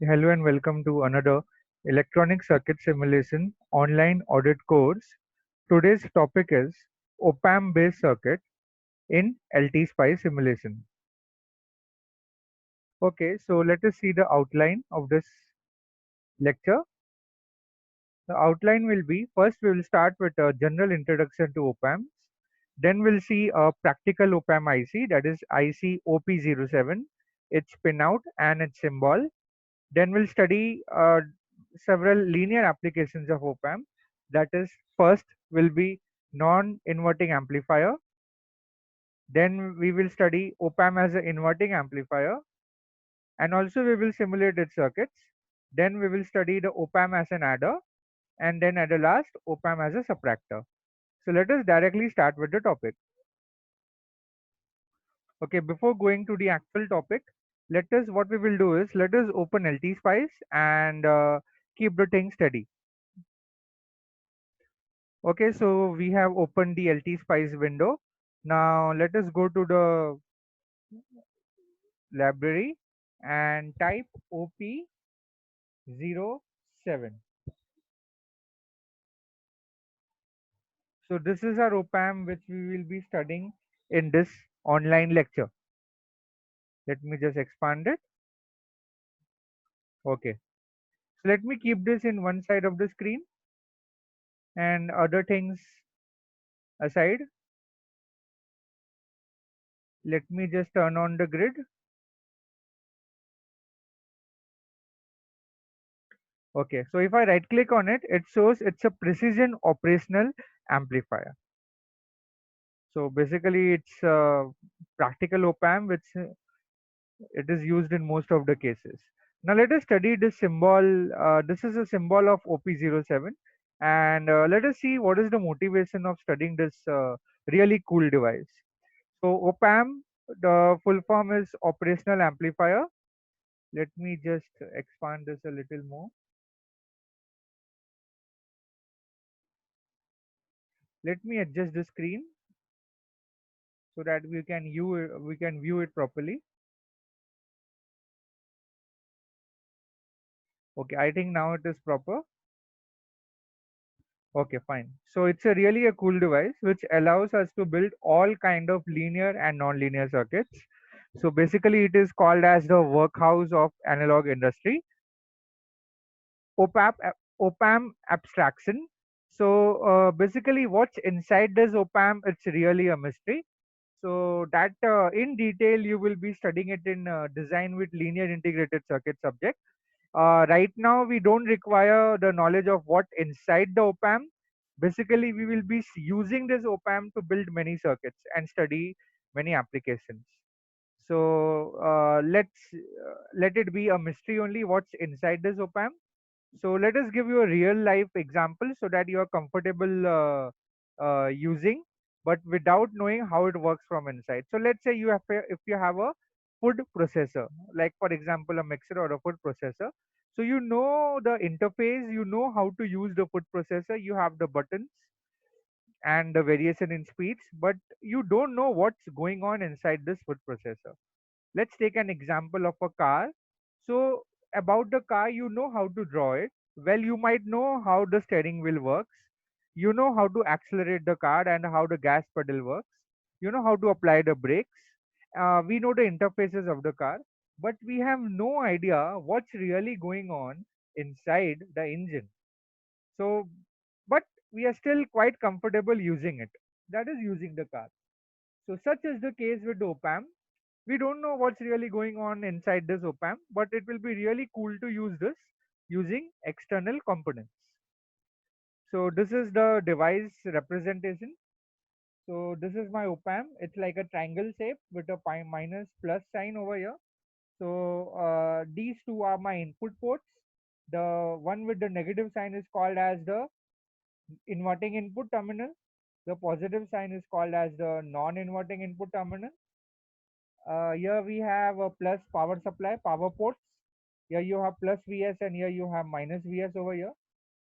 Hello and welcome to another electronic circuit simulation online audit course. Today's topic is op-amp based circuit in LT-SPICE simulation. Okay, so let us see the outline of this lecture. The outline will be, first we will start with a general introduction to op-amps. Then we'll see a practical op-amp IC, that is IC OP07, its pinout and its symbol. Then we'll study several linear applications of op-amp. That is, first will be non-inverting amplifier. Then we will study op-amp as an inverting amplifier, and also we will simulate its circuits. Then we will study the op-amp as an adder, and then at the last, op-amp as a subtractor. So let us directly start with the topic. Okay, before going to the actual topic, what we will do is let us open LT-SPICE and keep the thing steady. Okay, so we have opened the LT-SPICE window. Now let us go to the library and type OP07. So this is our op-amp which we will be studying in this online lecture. Let me just expand it. Okay, so let me keep this in one side of the screen and other things aside. Let me just turn on the grid. Okay, so if I right click on it, it shows it's a precision operational amplifier. So basically it's a practical op-amp which it is used in most of the cases. Now let us study this symbol. This is a symbol of OP07, and let us see what is the motivation of studying this really cool device. So op-amp, the full form is operational amplifier. Let me just expand this a little more. Let me adjust the screen so that we can view it properly. Okay, I think now it is proper. Okay, fine. So it's a really a cool device which allows us to build all kind of linear and non-linear circuits. So basically it is called as the workhouse of analog industry. op-amp abstraction. So basically what's inside this op-amp, it's really a mystery. So that in detail you will be studying it in design with linear integrated circuit subject. Right now, we don't require the knowledge of what inside the op-amp. Basically, we will be using this op-amp to build many circuits and study many applications. So let it be a mystery only what's inside this op-amp. So let us give you a real life example so that you are comfortable using, but without knowing how it works from inside. So let's say if you have a food processor, like for example a mixer or a food processor. So you know the interface, you know how to use the food processor. You have the buttons and the variation in speeds, but you don't know what's going on inside this food processor. Let's take an example of a car. So about the car, you know how to draw it. Well, you might know how the steering wheel works. You know how to accelerate the car and how the gas pedal works. You know how to apply the brakes. We know the interfaces of the car, but we have no idea what's really going on inside the engine. So, but we are still quite comfortable using it. That is using the car. So, such is the case with op-amp. We don't know what's really going on inside this op-amp, but it will be really cool to use this using external components. So this is the device representation. So this is my op-amp. It's like a triangle shape with a minus plus sign over here. So these two are my input ports. The one with the negative sign is called as the inverting input terminal. The positive sign is called as the non-inverting input terminal. Here we have a plus power supply, power ports. Here you have plus Vs and here you have minus Vs over here.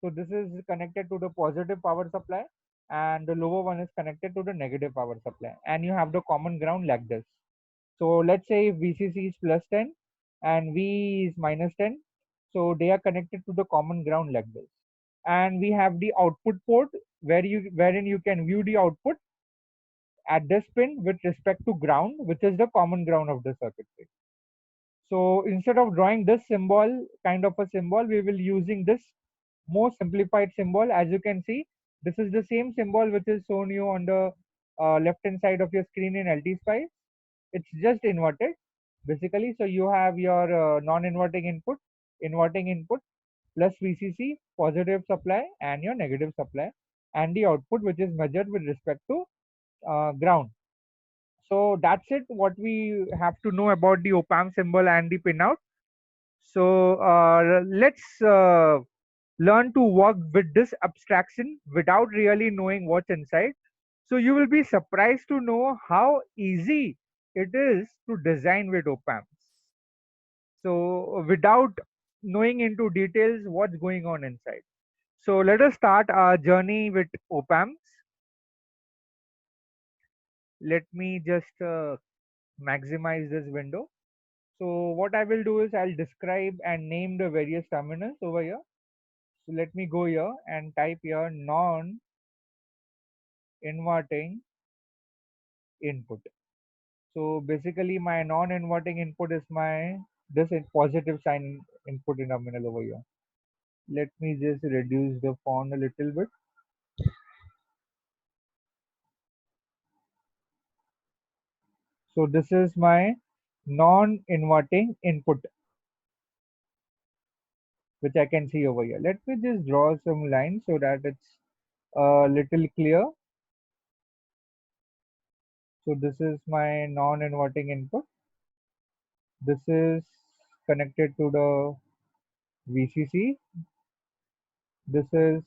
So this is connected to the positive power supply and the lower one is connected to the negative power supply. And you have the common ground like this. So let's say if VCC is plus 10 and V is minus 10. So they are connected to the common ground like this. And we have the output port wherein you can view the output at this pin with respect to ground, which is the common ground of the circuitry. So instead of drawing this symbol, kind of a symbol, we will using this more simplified symbol. As you can see, this is the same symbol which is shown you on the left hand side of your screen in LT Spice. It's just inverted basically. So you have your non-inverting input, inverting input, plus VCC, positive supply, and your negative supply, and the output which is measured with respect to ground. So that's it, what we have to know about the op-amp symbol and the pinout. So let's learn to work with this abstraction without really knowing what's inside. So you will be surprised to know how easy it is to design with op-amps. So without knowing into details what's going on inside. So let us start our journey with op-amps. Let me just maximize this window. So what I will do is I'll describe and name the various terminals over here. So let me go here and type here non-inverting input. So basically my non-inverting input is my positive sign input in terminal over here. Let me just reduce the font a little bit. So this is my non-inverting input, which I can see over here. Let me just draw some lines so that it's a little clear. So this is my non-inverting input. This is connected to the VCC. This is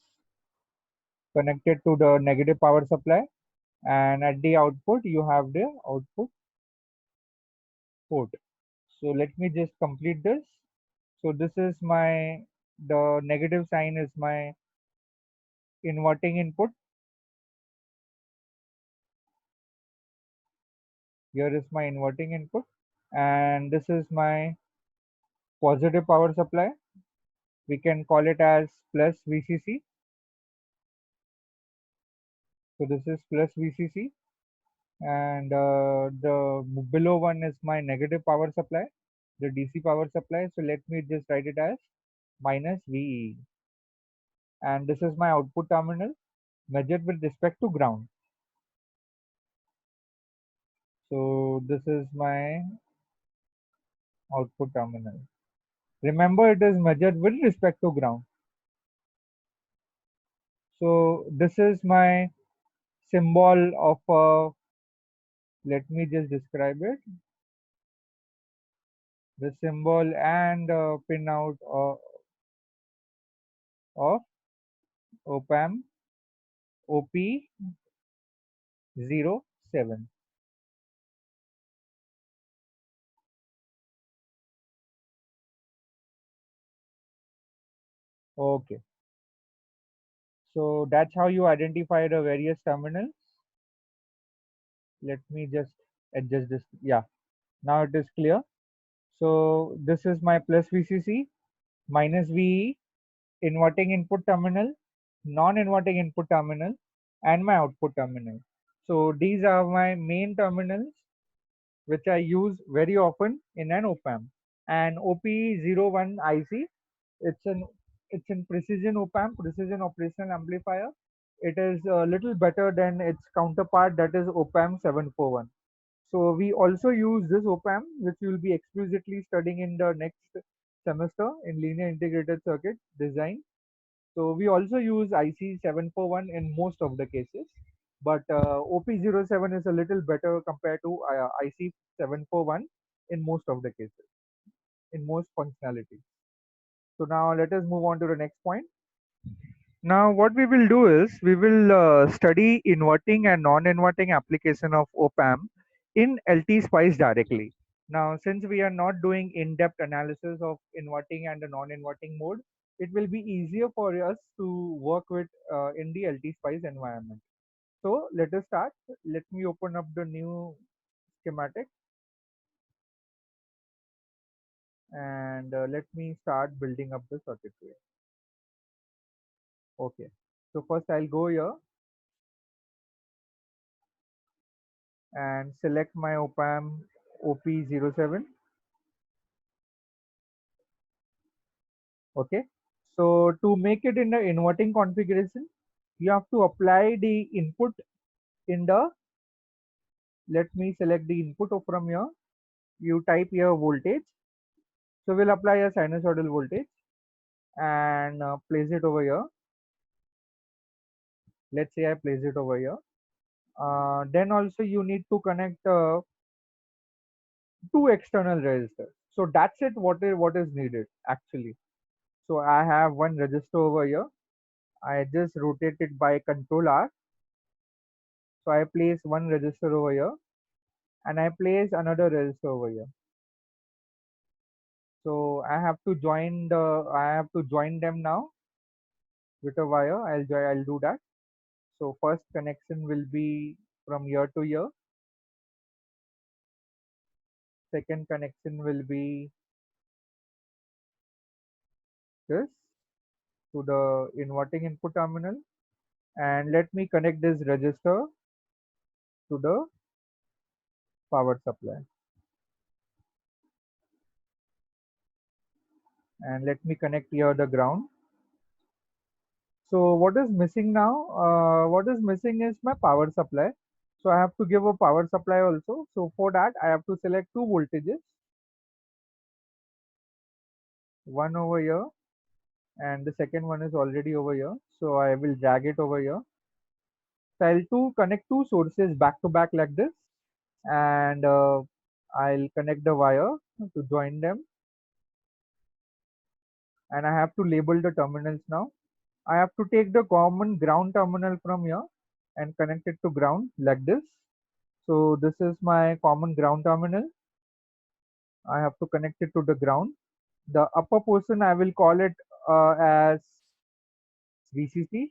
connected to the negative power supply, and at the output you have the output port. So let me just complete this. So this is the negative sign is my inverting input. Here is my inverting input, and this is my positive power supply. We can call it as plus VCC. So this is plus VCC, and the below one is my negative power supply, the DC power supply. So let me just write it as minus VE, and this is my output terminal measured with respect to ground. So this is my output terminal. Remember, it is measured with respect to ground. So this is my symbol of let me just describe it. The symbol and pinout of op-amp OP07. Okay, so that's how you identify the various terminals. Let me just adjust this. Yeah, now it is clear. So this is my plus VCC, minus VE, inverting input terminal, non-inverting input terminal, and my output terminal. So these are my main terminals which I use very often in an op-amp. And OP01 IC, it's an it's in precision op-amp, precision operational amplifier. It is a little better than its counterpart, that is op-amp 741. So we also use this op-amp, which we will be explicitly studying in the next semester in linear integrated circuit design. So we also use IC 741 in most of the cases, but OP07 is a little better compared to IC 741 in most of the cases, in most functionalities. So now let us move on to the next point. Now what we will do is we will study inverting and non-inverting application of op-amp in LT Spice directly. Now since we are not doing in-depth analysis of inverting and the non-inverting mode, it will be easier for us to work with in the LT Spice environment. So let us start. Let me open up the new schematic, and let me start building up the circuitry. Okay, so first I'll go here and select my op-amp OP07. Okay, so to make it in the inverting configuration, you have to apply the input in the, let me select the input from here. You type here voltage. So we'll apply a sinusoidal voltage and place it over here. Let's say I place it over here. Then also you need to connect two external resistors. So that's it. What is needed actually. So I have one resistor over here. I just rotate it by Control R. So I place one resistor over here and I place another resistor over here. So I have to join them now with a wire. I'll do that. So first connection will be from here to here. Second connection will be this to the inverting input terminal. And let me connect this resistor to the power supply. And let me connect here the ground. So what is missing now? What is missing is my power supply. So I have to give a power supply also. So for that, I have to select two voltages, one over here, and the second one is already over here. So I will drag it over here. So I'll to connect two sources back to back like this, and I'll connect the wire to join them, and I have to label the terminals now. I have to take the common ground terminal from here and connect it to ground like this. So this is my common ground terminal. I have to connect it to the ground. The upper portion I will call it as VCC,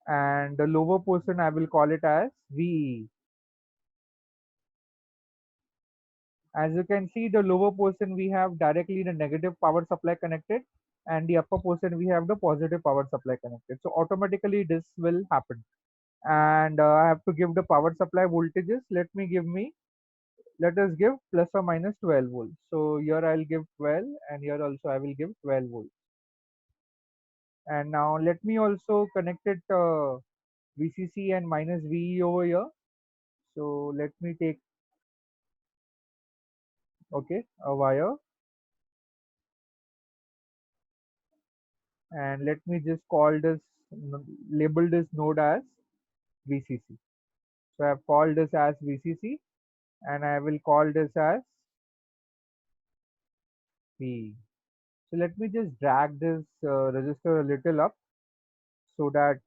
and the lower portion I will call it as VE. As you can see, the lower portion we have directly the negative power supply connected, and the upper portion we have the positive power supply connected. So automatically this will happen. And I have to give the power supply voltages. Let us give plus or minus 12 volts. So here I'll give 12, and here also I will give 12 volts. And now let me also connect it VCC and minus VE over here. So let me take, okay, a wire, and let me just call this, label this node as VCC. So I have called this as VCC, and I will call this as VE. So let me just drag this resistor a little up so that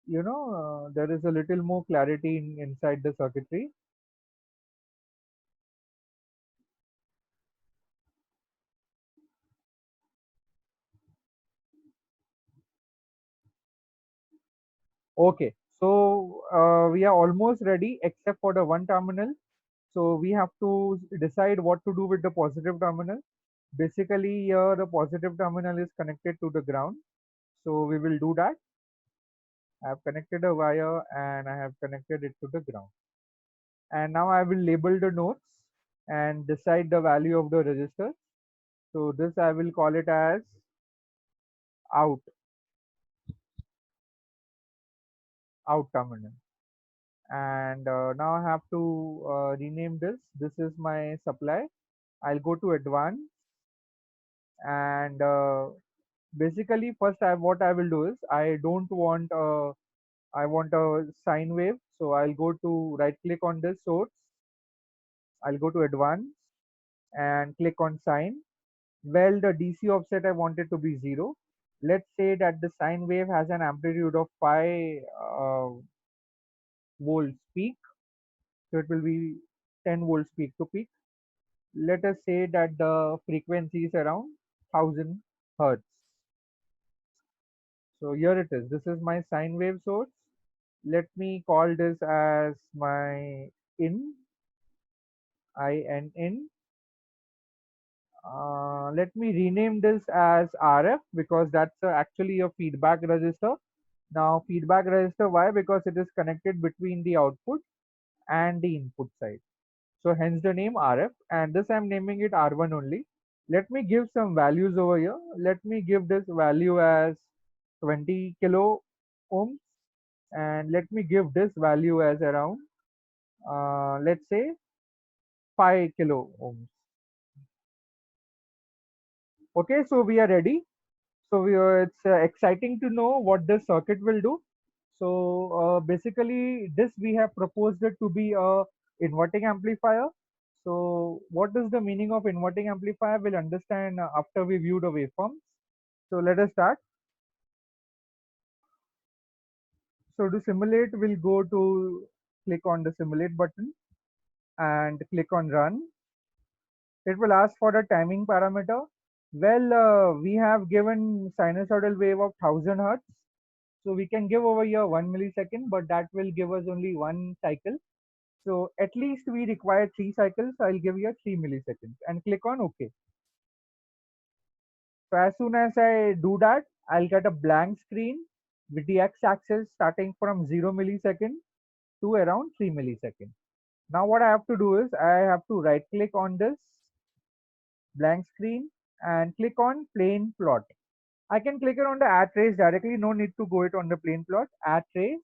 there is a little more clarity inside the circuitry. Okay, so we are almost ready except for the one terminal. So we have to decide what to do with the positive terminal. Basically, here the positive terminal is connected to the ground. So we will do that. I have connected a wire and I have connected it to the ground. And now I will label the nodes and decide the value of the resistor. So this I will call it as out, out terminal. And now I have to rename this. This is my supply. I'll go to advanced, and basically first what I will do is I don't want I want a sine wave. So I'll go to right click on this source. I'll go to advanced and click on sine. Well, the DC offset I want it to be 0. Let's say that the sine wave has an amplitude of 5 volts peak. So it will be 10 volts peak to peak. Let us say that the frequency is around 1000 hertz. So here it is. This is my sine wave source. Let me call this as my in. INN. Let me rename this as RF because that's actually a feedback register. Now feedback register, why? Because it is connected between the output and the input side. So hence the name RF, and this I'm naming it R1 only. Let me give some values over here. Let me give this value as 20 kilo ohms, and let me give this value as around let's say 5 kilo ohms. Okay, so we are ready. So it's exciting to know what this circuit will do. So basically, this we have proposed it to be a inverting amplifier. So what is the meaning of inverting amplifier? We'll understand after we view the waveforms. So let us start. So to simulate, we'll go to click on the simulate button and click on run. It will ask for the timing parameter. Well, we have given sinusoidal wave of 1000 hertz. So we can give over here 1 millisecond, but that will give us only one cycle. So at least we require 3 cycles. I'll give you 3 milliseconds and click on OK. So as soon as I do that, I'll get a blank screen with the x-axis starting from 0 millisecond to around 3 milliseconds. Now what I have to do is I have to right click on this blank screen and click on plane plot. I can click it on the add trace directly. No need to go it on the plane plot. Add trace.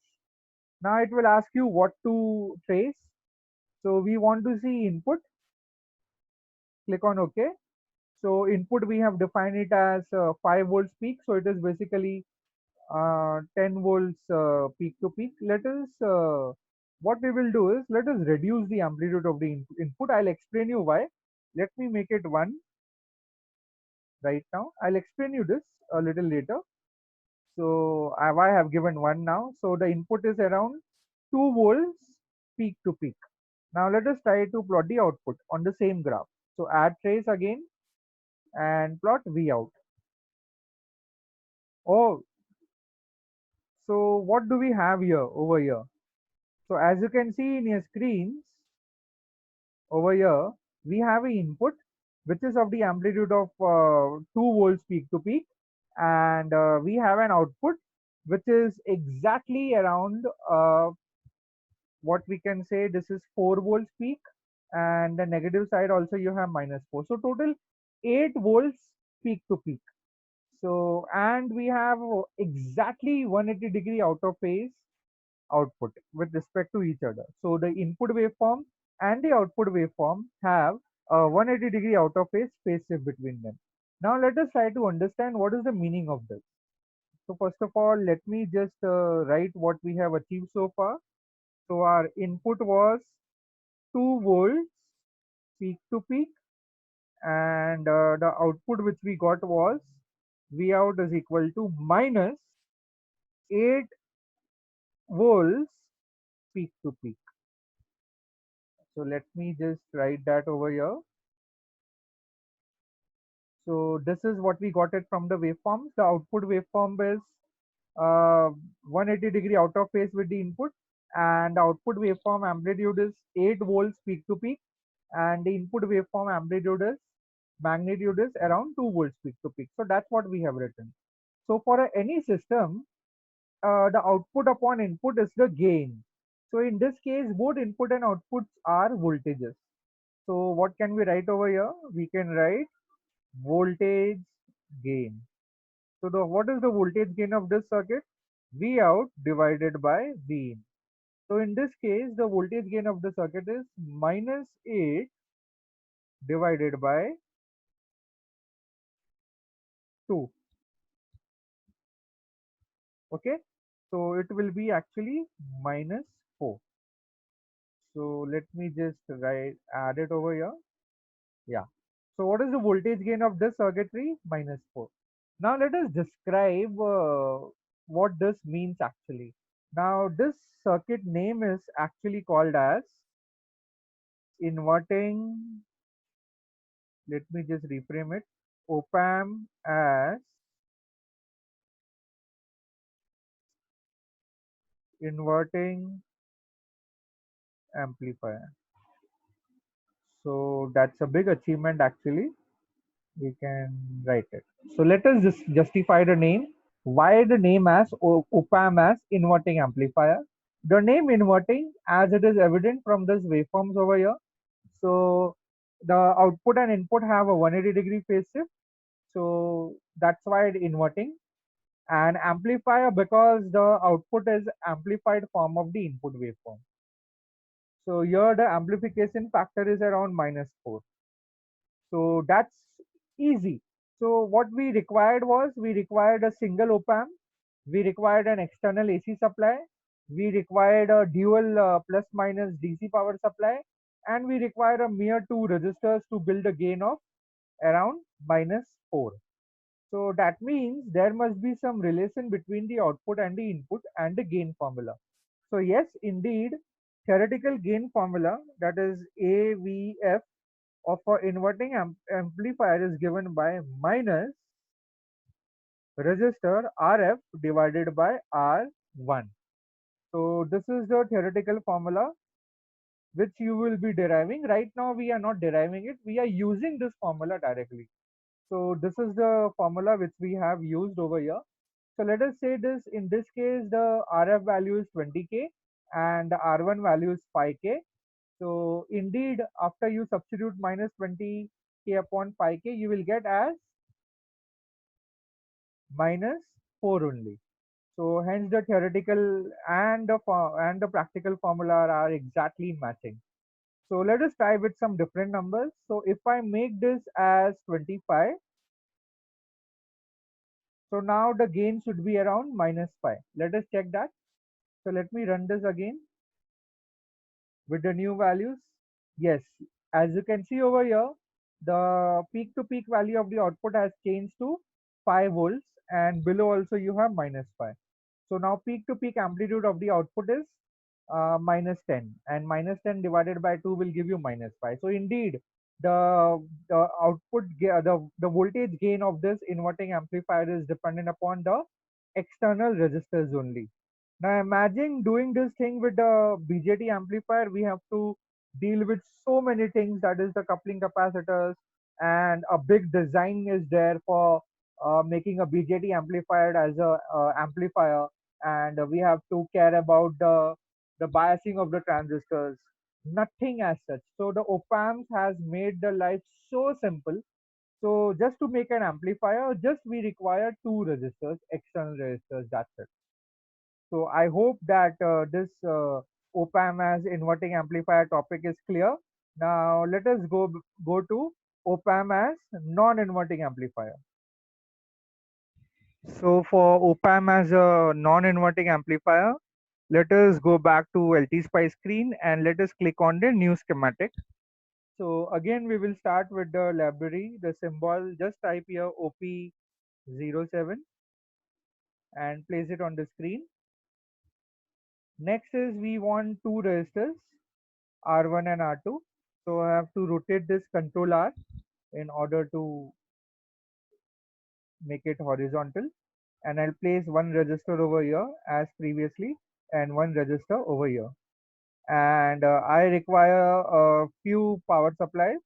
Now it will ask you what to trace. So we want to see input. Click on OK. So input we have defined it as 5 volts peak. So it is basically 10 volts peak to peak. Let us what we will do is let us reduce the amplitude of the input. I'll explain you why. Let me make it 1 right now. I'll explain you this a little later. So I have given 1 now. So the input is around 2 volts peak to peak. Now let us try to plot the output on the same graph. So add trace again and plot V out. Oh, so what do we have here over here? So as you can see in your screens over here, we have an input which is of the amplitude of 2 volts peak to peak, and we have an output which is exactly around what we can say this is 4 volts peak, and the negative side also you have -4. So total 8 volts peak to peak. So and we have exactly 180-degree out of phase output with respect to each other. So the input waveform and the output waveform have a 180-degree out of phase shift between them. Now let us try to understand what is the meaning of this. So first of all, let me just write what we have achieved so far. So our input was 2 volts peak to peak, and the output which we got was V out is equal to minus 8 volts peak to peak. So let me just write that over here. So this is what we got it from the waveforms. The output waveform is 180-degree out of phase with the input, and the output waveform amplitude is 8 volts peak to peak, and the input waveform amplitude is magnitude is around 2 volts peak to peak. So that's what we have written. So for any system, the output upon input is the gain. So in this case, both input and outputs are voltages. So what can we write over here? We can write voltage gain. So what is the voltage gain of this circuit? V out divided by V in. So in this case, the voltage gain of the circuit is -8 divided by 2. Okay. So it will be actually -4. So let me just add it over here. Yeah. So what is the voltage gain of this circuitry? -4. Now let us describe what this means actually. Now this circuit name is actually called as inverting. Let me just reframe it. Op-amp as inverting amplifier. So that's a big achievement actually. We can write it. So let us just justify the name. Why the name as OPAM as inverting amplifier? The name inverting, as it is evident from this waveforms over here. So the output and input have a 180-degree phase shift. So that's why it inverting. And amplifier because the output is amplified form of the input waveform. So here the amplification factor is around -4. So that's easy. So what we required was we required a single op-amp, we required an external AC supply, we required a dual plus minus DC power supply, and we require a mere two resistors to build a gain of around -4. So that means there must be some relation between the output and the input and the gain formula. So yes, indeed, theoretical gain formula, that is AVF of an inverting amplifier, is given by minus resistor RF divided by R1. So this is the theoretical formula which you will be deriving. Right now we are not deriving it, we are using this formula directly. So this is the formula which we have used over here. So let us say this, in this case the RF value is 20k and the R1 value is 5k. So indeed, after you substitute minus 20k upon 5k, you will get as minus 4 only. So hence the theoretical and the practical formula are exactly matching. So let us try with some different numbers. So if I make this as 25, so now the gain should be around -5. Let us check that. So let me run this again with the new values. Yes, as you can see over here, the peak to peak value of the output has changed to 5 volts, and below also you have -5. So now peak to peak amplitude of the output is -10, and -10 divided by 2 will give you -5. So indeed, the the voltage gain of this inverting amplifier is dependent upon the external resistors only. Now imagine doing this thing with the BJT amplifier. We have to deal with so many things. That is the coupling capacitors, and a big design is there for making a BJT amplifier as a amplifier, and we have to care about the biasing of the transistors. Nothing as such. So the op-amps has made the life so simple. So just to make an amplifier, just we require two resistors, external resistors. That's it. So I hope that this op-amp as inverting amplifier topic is clear. Now let us go to op-amp as non-inverting amplifier. So for op-amp as a non-inverting amplifier, let us go back to LT-SPICE screen and let us click on the new schematic. So again, we will start with the library, the symbol, just type here OP07 and place it on the screen. Next is we want two resistors, R1 and R2. So I have to rotate this Control R in order to make it horizontal. And I'll place one resistor over here as previously and one resistor over here. And I require a few power supplies,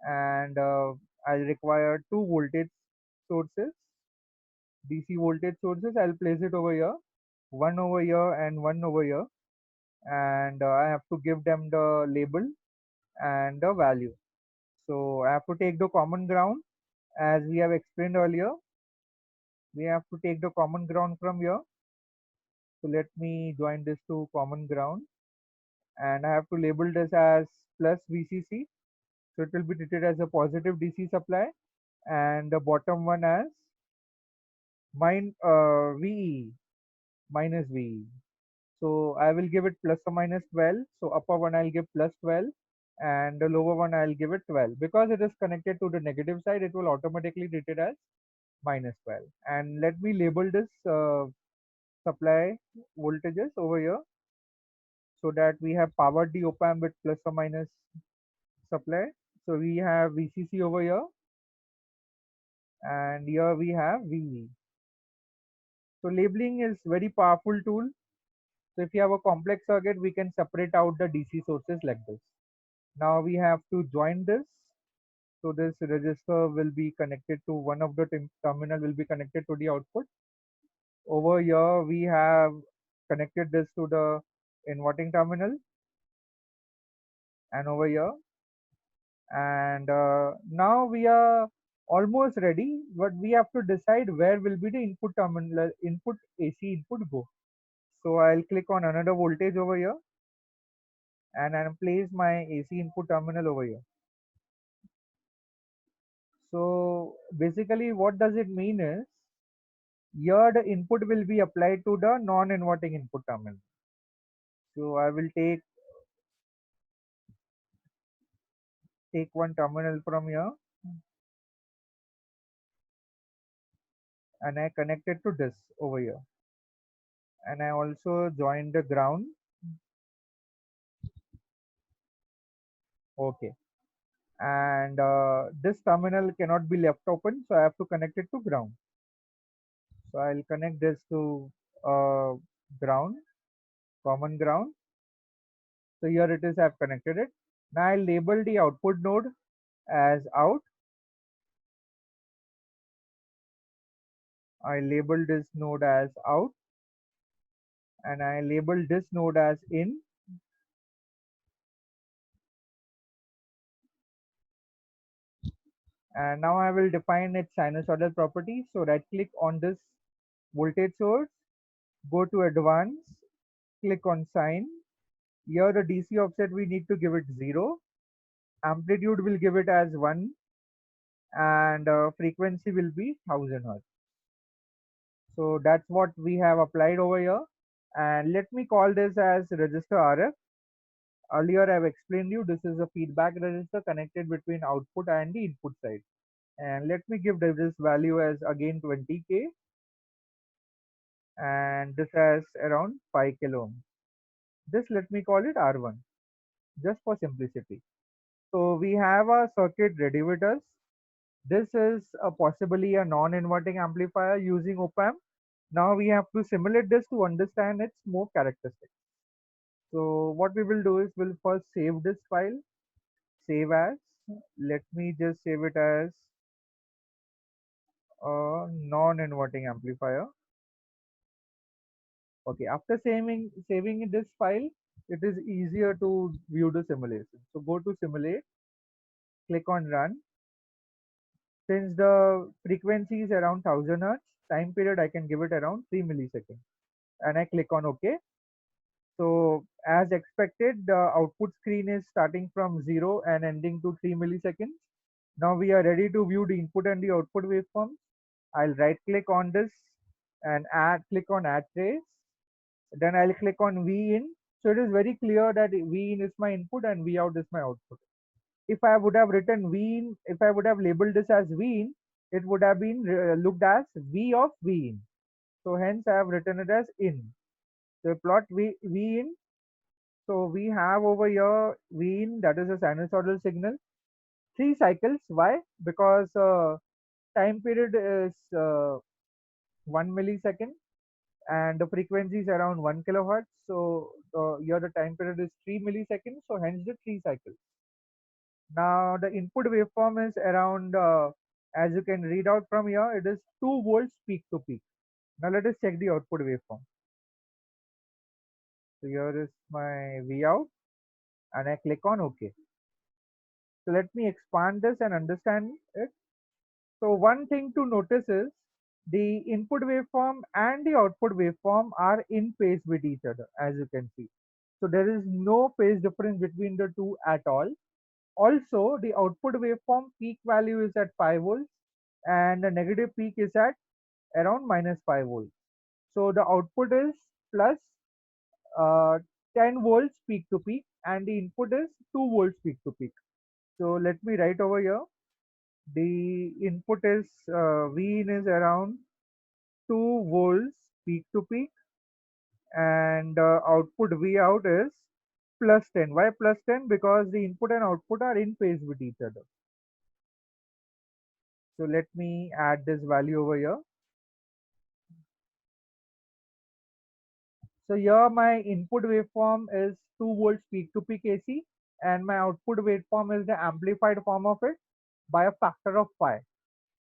and I require two voltage sources, DC voltage sources. I'll place it one over here and one over here. And I have to give them the label and the value. So I have to take the common ground as we have explained earlier. We have to take the common ground from here. So let me join this to common ground, and I have to label this as plus VCC. So it will be treated as a positive DC supply, and the bottom one as VE minus VE. So I will give it plus or minus 12. So upper one I'll give plus 12, and the lower one I'll give it 12. Because it is connected to the negative side, it will automatically treat it as minus 12. And let me label this supply voltages over here, so that we have powered the op-amp with plus or minus supply. So we have VCC over here, and here we have VE. So labeling is very powerful tool. So if you have a complex circuit, we can separate out the DC sources like this. Now we have to join this. So this register will be connected to one of the terminal will be connected to the output. Over here we have connected this to the inverting terminal, and over here, and now we are almost ready, but we have to decide where will be the input terminal, input AC input go. So I'll click on another voltage over here, and I'll place my AC input terminal over here. So basically what does it mean is, here the input will be applied to the non-inverting input terminal. So I will take one terminal from here, and I connect it to this over here, and I also join the ground. Okay, and this terminal cannot be left open, so I have to connect it to ground. So I'll connect this to ground, common ground. So here it is, I've connected it. Now I'll label the output node as out. I label this node as out, and I label this node as in. And now I will define its sinusoidal properties. So right click on this voltage source, go to advanced, click on sine. Here the DC offset we need to give it 0. Amplitude will give it as 1, and frequency will be 1000 Hz. So that's what we have applied over here. And let me call this as register RF. Earlier I've explained you this is a feedback register connected between output and the input side. And let me give this value as again 20k, and this as around 5 kilo ohm. This let me call it R1 just for simplicity. So we have a circuit ready with us. This is possibly a non-inverting amplifier using op-amp. Now we have to simulate this to understand its more characteristics. So what we will do is we'll first save this file, save as. Let me just save it as a non-inverting amplifier. Okay, after saving this file, it is easier to view the simulation. So go to simulate, click on run. Since the frequency is around 1000 Hz, time period I can give it around 3 milliseconds, and I click on OK. So as expected, the output screen is starting from 0 and ending to 3 milliseconds. Now we are ready to view the input and the output waveforms. I'll right click on this and click on add trace. Then I'll click on V in. So it is very clear that V in is my input and V out is my output. If I would have written V in, if I would have labeled this as V in, it would have been looked as V of V in. So hence I have written it as in. So plot V in. So we have over here V in, that is a sinusoidal signal. 3 cycles. Why? Because time period is 1 millisecond, and the frequency is around 1 kilohertz. So here the time period is 3 milliseconds. So hence the 3 cycles. Now the input waveform is around, as you can read out from here, it is 2 volts peak to peak. Now let us check the output waveform. So here is my V out, and I click on OK. So let me expand this and understand it. So one thing to notice is the input waveform and the output waveform are in phase with each other, as you can see. So there is no phase difference between the two at all. Also, the output waveform peak value is at 5 volts, and the negative peak is at around minus 5 volts. So the output is plus uh, 10 volts peak to peak, and the input is 2 volts peak to peak. So let me write over here. The input is V in is around 2 volts peak to peak, and output V out is plus 10. Why plus 10? Because the input and output are in phase with each other. So let me add this value over here. So here my input waveform is 2 volts peak to peak AC, and my output waveform is the amplified form of it by a factor of pi.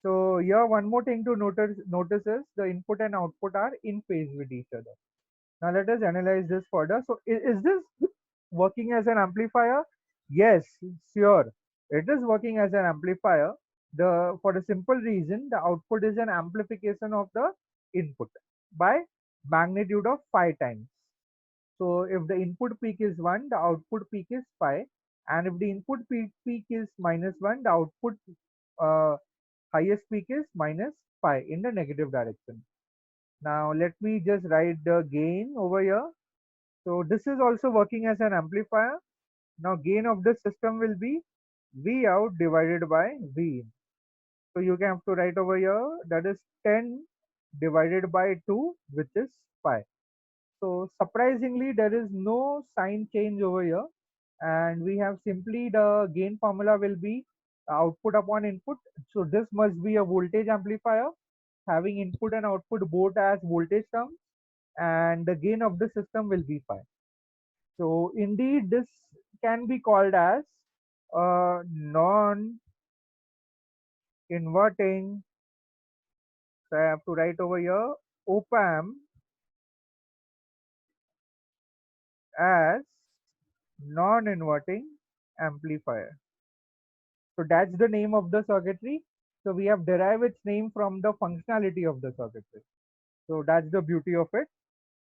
So here one more thing to notice is the input and output are in phase with each other. Now let us analyze this further. So is this working as an amplifier? Yes, sure. It is working as an amplifier. The For the simple reason the output is an amplification of the input by magnitude of 5 times. So if the input peak is 1, the output peak is 5, and if the input peak is -1, the output uh, highest peak is -5 in the negative direction. Now let me just write the gain over here. So this is also working as an amplifier. Now gain of this system will be V out divided by V in. So you can have to write over here, that is 10 divided by 2, which is 5. So surprisingly there is no sign change over here, and we have simply the gain formula will be output upon input. So this must be a voltage amplifier having input and output both as voltage terms, and the gain of the system will be pi. So indeed this can be called as a non-inverting. So I have to write over here op-amp as non-inverting amplifier. So that's the name of the circuitry. So we have derived its name from the functionality of the circuitry. So that's the beauty of it.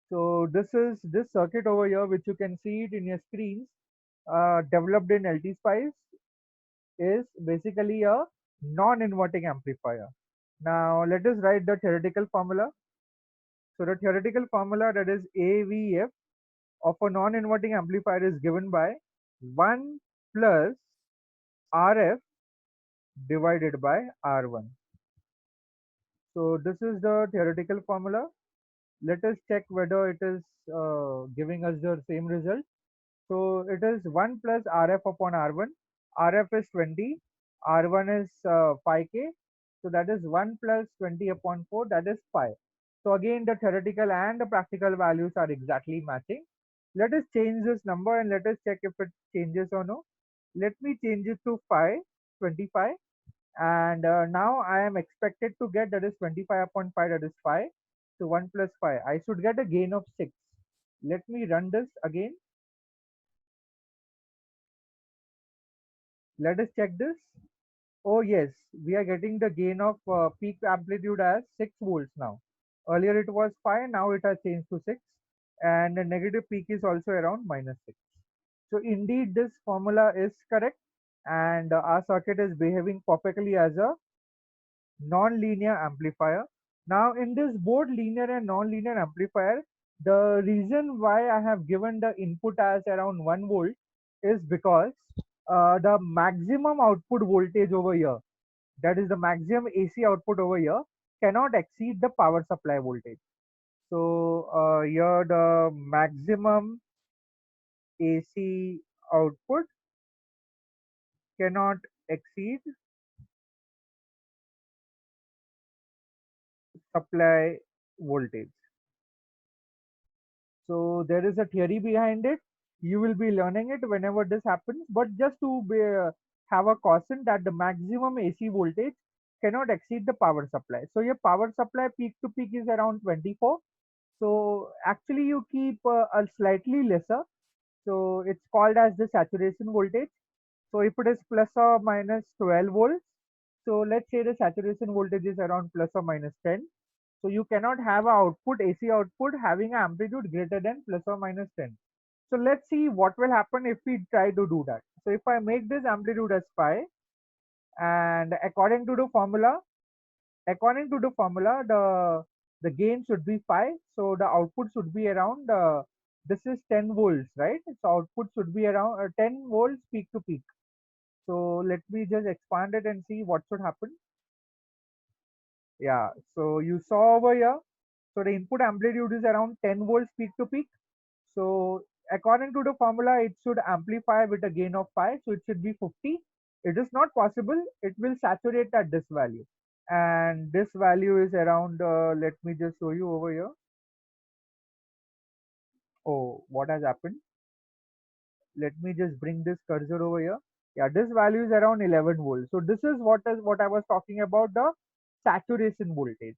So this is this circuit over here, which you can see it in your screens, developed in LT-Spice, is basically a non-inverting amplifier. Now let us write the theoretical formula. So the theoretical formula, that is AVF of a non-inverting amplifier, is given by 1 plus RF divided by R1. So this is the theoretical formula. Let us check whether it is giving us the same result. So it is 1 plus Rf upon R1. Rf is 20, R1 is 5K. So that is 1 plus 20 upon 4, that is 5. So again the theoretical and the practical values are exactly matching. Let us change this number and let us check if it changes or no. Let me change it to 25, and now I am expected to get, that is 25 upon 5, that is 5. So 1 plus 5, I should get a gain of 6. Let me run this again. Let us check this. Oh yes, we are getting the gain of peak amplitude as 6 volts now. Earlier it was 5, now it has changed to 6, and the negative peak is also around -6. So indeed this formula is correct, and our circuit is behaving perfectly as a non-linear amplifier. Now in this both linear and non-linear amplifier, the reason why I have given the input as around 1 volt is because the maximum output voltage over here, that is the maximum AC output over here, cannot exceed the power supply voltage. So here the maximum AC output cannot exceed supply voltage. So there is a theory behind it. You will be learning it whenever this happens. But just to have a caution that the maximum AC voltage cannot exceed the power supply. So your power supply peak to peak is around 24. So actually you keep a slightly lesser. So it's called as the saturation voltage. So if it is plus or minus 12 volts, so let's say the saturation voltage is around plus or minus 10. So you cannot have a output AC output having an amplitude greater than plus or minus 10. So let's see what will happen if we try to do that. So if I make this amplitude as pi, and according to the formula, the gain should be pi. So the output should be around this is 10 volts, right? So output should be around 10 volts peak to peak. So let me just expand it and see what should happen. Yeah, so you saw over here. So the input amplitude is around 10 volts peak to peak. So according to the formula, it should amplify with a gain of pi. So it should be 50. It is not possible. It will saturate at this value. And this value is around, let me just show you over here. Oh, what has happened? Let me just bring this cursor over here. Yeah, this value is around 11 volts. So this is what I was talking about, the saturation voltage.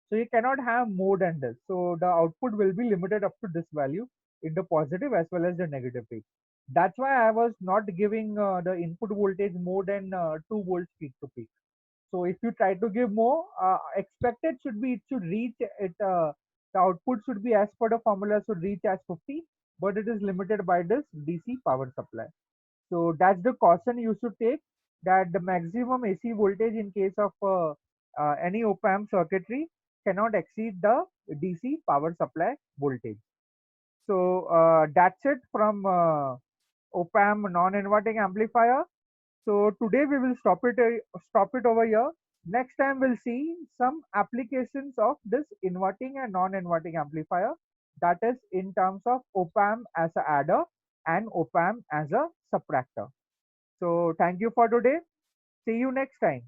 So you cannot have more than this. So the output will be limited up to this value in the positive as well as the negative peak. That's why I was not giving the input voltage more than 2 volts peak to peak. So if you try to give more, expected should be it should reach it. The output should be as per the formula should reach as 50, but it is limited by this DC power supply. So that's the caution you should take, that the maximum AC voltage in case of any op-amp circuitry cannot exceed the DC power supply voltage. So that's it from op-amp non-inverting amplifier. So today we will stop it over here. Next time we'll see some applications of this inverting and non-inverting amplifier, that is in terms of op-amp as a adder and op-amp as a subtractor. So thank you for today. See you next time.